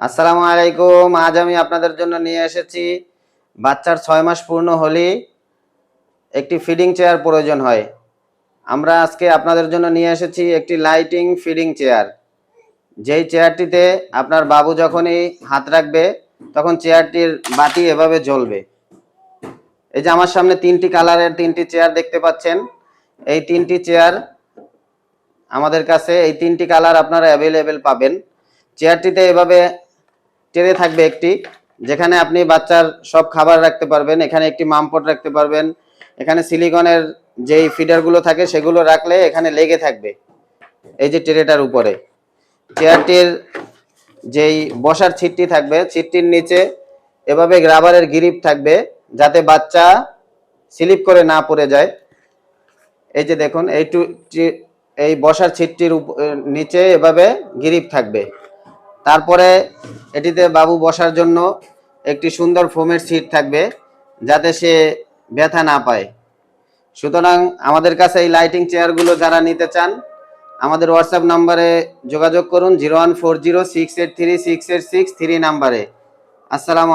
আসসালামু আলাইকুম। আজ আমি আপনাদের জন্য নিয়ে এসেছি বাচ্চার 6 মাস পূর্ণ হলেই একটি ফিডিং চেয়ার প্রয়োজন হয়। আমরা আজকে আপনাদের জন্য নিয়ে এসেছি একটি লাইটিং ফিডিং চেয়ার। যেই চেয়ারটিতে আপনার বাবু যখনই হাত রাখবে তখন চেয়ারটির বাতি এভাবে জ্বলবে। এই যে আমার সামনে 3টি কালারের 3টি চেয়ার দেখতে পাচ্ছেন। এই 3টি চেয়ার আমাদের কাছে, এই 3টি কালার আপনারা অ্যাভেলেবেল পাবেন। চেয়ারটিতে এভাবে ট্রে থাকবে একটি, যেখানে আপনি বাচ্চার সব খাবার রাখতে পারবেন। এখানে একটি মামপট রাখতে পারবেন। এখানে সিলিকনের যেই ফিডারগুলো থাকে সেগুলো রাখলে এখানে লেগে থাকবে এই যে ট্রেটার উপরে। চেয়ারটির যেই বসার ছিটটি থাকবে, ছিটটির নিচে এভাবে রাবারের গ্রিপ থাকবে যাতে বাচ্চা স্লিপ করে না পড়ে যায়। এই যে দেখুন, এই বসার ছিটটির নিচে এভাবে গ্রিপ থাকবে। তারপরে এটিতে বাবু বসার জন্য একটি সুন্দর ফোমের সিট থাকবে যাতে সে ব্যথা না পায়। সুতরাং আমাদের কাছে এই লাইটিং চেয়ারগুলো যারা নিতে চান আমাদের হোয়াটসঅ্যাপ নাম্বারে যোগাযোগ করুন 01406836863 নাম্বারে। আসসালামু